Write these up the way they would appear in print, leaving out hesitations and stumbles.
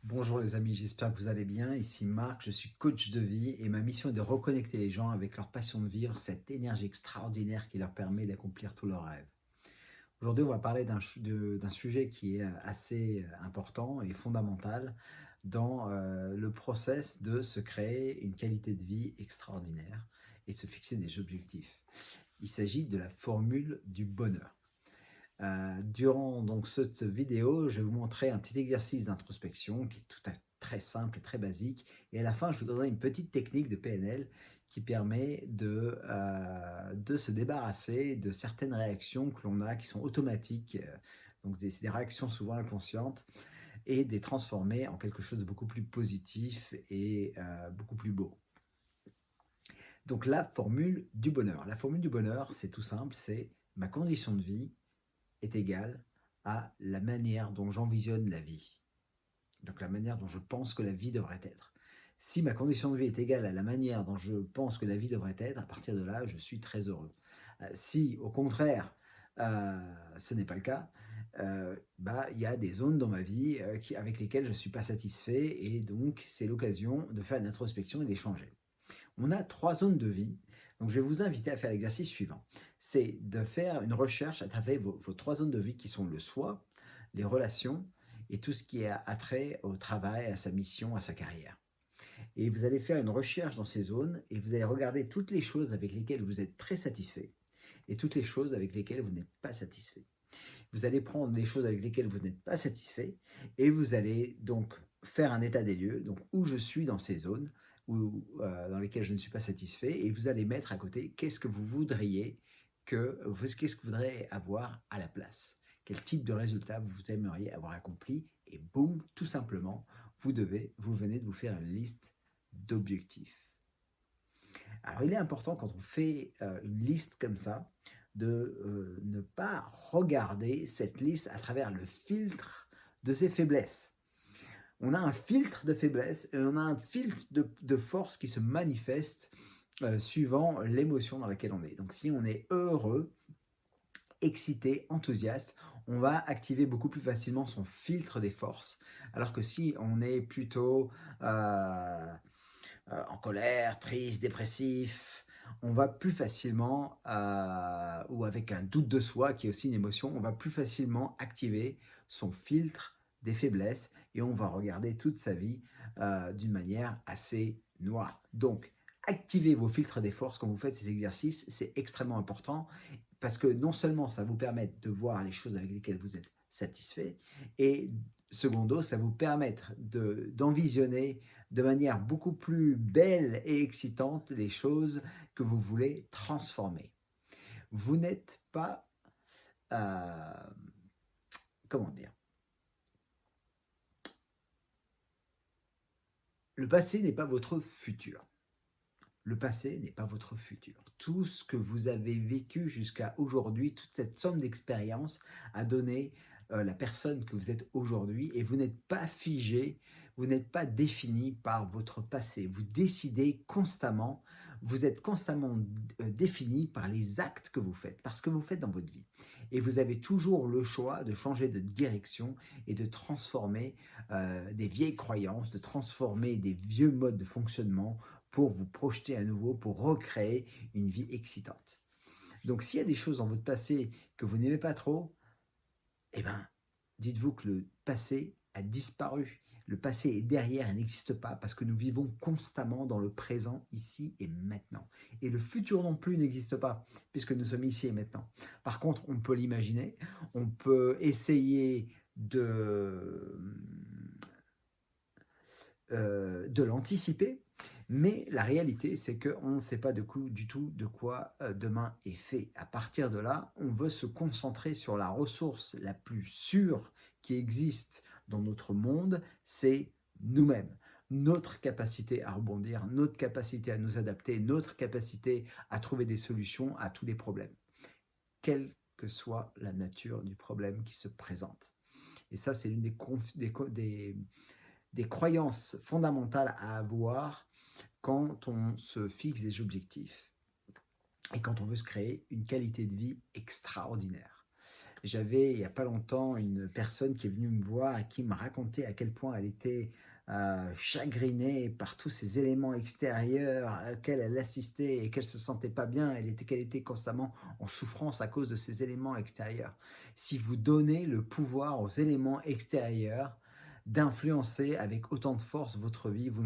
Bonjour les amis, j'espère que vous allez bien. Ici Marc, je suis coach de vie et ma mission est de reconnecter les gens avec leur passion de vivre, cette énergie extraordinaire qui leur permet d'accomplir tous leurs rêves. Aujourd'hui, on va parler d'un sujet qui est assez important et fondamental dans le process de se créer une qualité de vie extraordinaire et de se fixer des objectifs. Il s'agit de la formule du bonheur. Durant donc cette vidéo, je vais vous montrer un petit exercice d'introspection qui est tout à fait très simple et très basique. Et à la fin, je vous donnerai une petite technique de PNL qui permet de se débarrasser de certaines réactions que l'on a qui sont automatiques, donc c'est des réactions souvent inconscientes, et de les transformer en quelque chose de beaucoup plus positif et beaucoup plus beau. Donc la formule du bonheur. La formule du bonheur, c'est tout simple, c'est ma condition de vie est égale à la manière dont j'envisionne la vie. Donc la manière dont je pense que la vie devrait être. Si ma condition de vie est égale à la manière dont je pense que la vie devrait être, à partir de là, je suis très heureux. Si au contraire, ce n'est pas le cas, il y a des zones dans ma vie avec lesquelles je ne suis pas satisfait et donc c'est l'occasion de faire une introspection et d'échanger. On a 3 zones de vie, donc je vais vous inviter à faire l'exercice suivant. C'est de faire une recherche à travers vos 3 zones de vie qui sont le soi, les relations et tout ce qui a trait au travail, à sa mission, à sa carrière. Et vous allez faire une recherche dans ces zones et vous allez regarder toutes les choses avec lesquelles vous êtes très satisfait et toutes les choses avec lesquelles vous n'êtes pas satisfait. Vous allez prendre les choses avec lesquelles vous n'êtes pas satisfait et vous allez donc faire un état des lieux, donc où je suis dans ces zones dans lesquelles je ne suis pas satisfait, et vous allez mettre à côté qu'est-ce que vous voudriez qu'est-ce que vous voudriez avoir à la place. Quel type de résultat vous aimeriez avoir accompli, et boum, tout simplement, vous venez de vous faire une liste d'objectifs. Alors, il est important quand on fait une liste comme ça, de ne pas regarder cette liste à travers le filtre de ses faiblesses. On a un filtre de faiblesse et on a un filtre de force qui se manifeste suivant l'émotion dans laquelle on est. Donc si on est heureux, excité, enthousiaste, on va activer beaucoup plus facilement son filtre des forces. Alors que si on est plutôt en colère, triste, dépressif, on va plus facilement, ou avec un doute de soi qui est aussi une émotion, on va plus facilement activer son filtre des faiblesses et on va regarder toute sa vie d'une manière assez noire. Donc, activez vos filtres des forces quand vous faites ces exercices, c'est extrêmement important parce que non seulement ça vous permet de voir les choses avec lesquelles vous êtes satisfait, et secondo, ça vous permet d'envisionner de manière beaucoup plus belle et excitante les choses que vous voulez transformer. Vous n'êtes pas, euh, comment dire, le passé n'est pas votre futur. Le passé n'est pas votre futur. Tout ce que vous avez vécu jusqu'à aujourd'hui, toute cette somme d'expériences a donné la personne que vous êtes aujourd'hui, et vous n'êtes pas figé, vous n'êtes pas défini par votre passé. Vous décidez constamment, vous êtes constamment défini par les actes que vous faites, par ce que vous faites dans votre vie. Et vous avez toujours le choix de changer de direction et de transformer des vieilles croyances, de transformer des vieux modes de fonctionnement pour vous projeter à nouveau, pour recréer une vie excitante. Donc s'il y a des choses dans votre passé que vous n'aimez pas trop, eh bien, dites-vous que le passé a disparu. Le passé est derrière et n'existe pas parce que nous vivons constamment dans le présent, ici et maintenant. Et le futur non plus n'existe pas puisque nous sommes ici et maintenant. Par contre, on peut l'imaginer, on peut essayer de l'anticiper, mais la réalité, c'est qu'on ne sait pas du tout de quoi demain est fait. À partir de là, on veut se concentrer sur la ressource la plus sûre qui existe dans notre monde, c'est nous-mêmes. Notre capacité à rebondir, notre capacité à nous adapter, notre capacité à trouver des solutions à tous les problèmes, quelle que soit la nature du problème qui se présente. Et ça, c'est l'une des croyances fondamentales à avoir quand on se fixe des objectifs et quand on veut se créer une qualité de vie extraordinaire. J'avais, il n'y a pas longtemps, une personne qui est venue me voir et qui m'a raconté à quel point elle était chagrinée par tous ces éléments extérieurs auxquels elle assistait et qu'elle se sentait pas bien, qu'elle était constamment en souffrance à cause de ces éléments extérieurs. Si vous donnez le pouvoir aux éléments extérieurs d'influencer avec autant de force votre vie, vous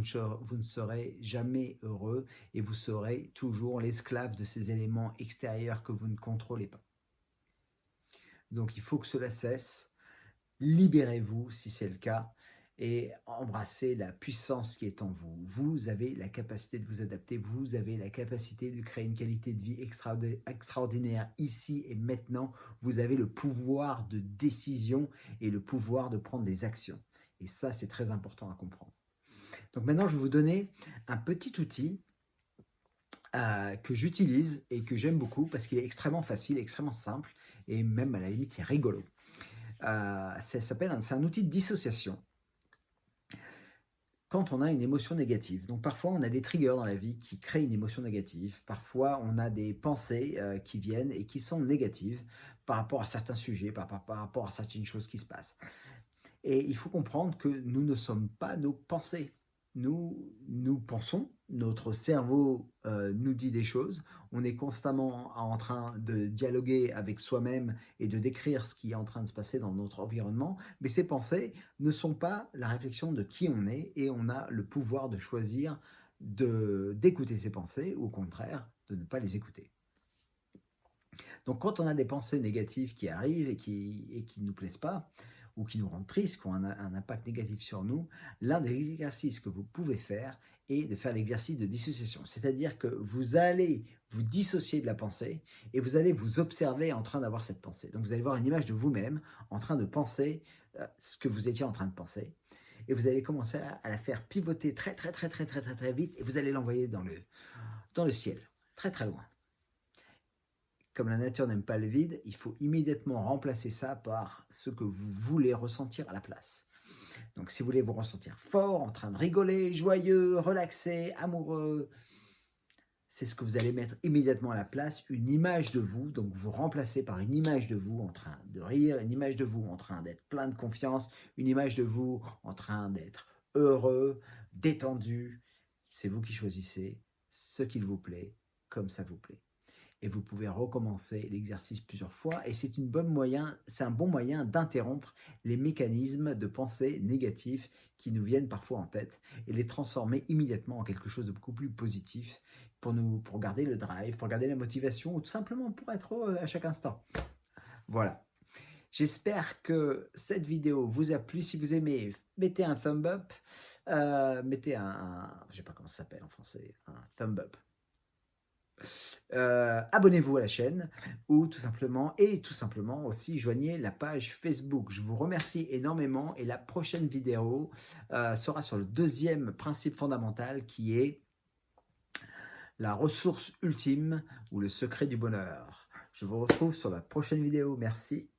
ne serez jamais heureux et vous serez toujours l'esclave de ces éléments extérieurs que vous ne contrôlez pas. Donc il faut que cela cesse, libérez-vous si c'est le cas et embrassez la puissance qui est en vous. Vous avez la capacité de vous adapter, vous avez la capacité de créer une qualité de vie extraordinaire ici et maintenant. Vous avez le pouvoir de décision et le pouvoir de prendre des actions. Et ça, c'est très important à comprendre. Donc maintenant, je vais vous donner un petit outil que j'utilise et que j'aime beaucoup parce qu'il est extrêmement facile, extrêmement simple et même à la limite, c'est rigolo. C'est un outil de dissociation quand on a une émotion négative. Donc parfois, on a des triggers dans la vie qui créent une émotion négative. Parfois, on a des pensées qui viennent et qui sont négatives par rapport à certains sujets, par rapport à certaines choses qui se passent. Et il faut comprendre que nous ne sommes pas nos pensées. Nous pensons, notre cerveau nous dit des choses, on est constamment en train de dialoguer avec soi-même et de décrire ce qui est en train de se passer dans notre environnement, mais ces pensées ne sont pas la réflexion de qui on est et on a le pouvoir de choisir d'écouter ces pensées ou au contraire de ne pas les écouter. Donc quand on a des pensées négatives qui arrivent et qui ne nous plaisent pas, ou qui nous rendent tristes, qui ont un impact négatif sur nous, l'un des exercices que vous pouvez faire est de faire l'exercice de dissociation. C'est-à-dire que vous allez vous dissocier de la pensée et vous allez vous observer en train d'avoir cette pensée. Donc vous allez voir une image de vous-même en train de penser ce que vous étiez en train de penser. Et vous allez commencer à la faire pivoter très vite et vous allez l'envoyer dans le ciel, très loin. Comme la nature n'aime pas le vide, il faut immédiatement remplacer ça par ce que vous voulez ressentir à la place. Donc si vous voulez vous ressentir fort, en train de rigoler, joyeux, relaxé, amoureux, c'est ce que vous allez mettre immédiatement à la place, une image de vous, donc vous remplacez par une image de vous en train de rire, une image de vous en train d'être plein de confiance, une image de vous en train d'être heureux, détendu. C'est vous qui choisissez ce qu'il vous plaît, comme ça vous plaît. Et vous pouvez recommencer l'exercice plusieurs fois et c'est un bon moyen d'interrompre les mécanismes de pensée négatifs qui nous viennent parfois en tête et les transformer immédiatement en quelque chose de beaucoup plus positif pour garder le drive, pour garder la motivation ou tout simplement pour être heureux à chaque instant. Voilà. J'espère que cette vidéo vous a plu. Si vous aimez, mettez un thumb up, mettez je ne sais pas comment ça s'appelle en français, un thumb up. Abonnez-vous à la chaîne ou tout simplement aussi joignez la page Facebook. Je vous remercie énormément et la prochaine vidéo sera sur le deuxième principe fondamental qui est la ressource ultime ou le secret du bonheur. Je vous retrouve sur la prochaine vidéo. Merci.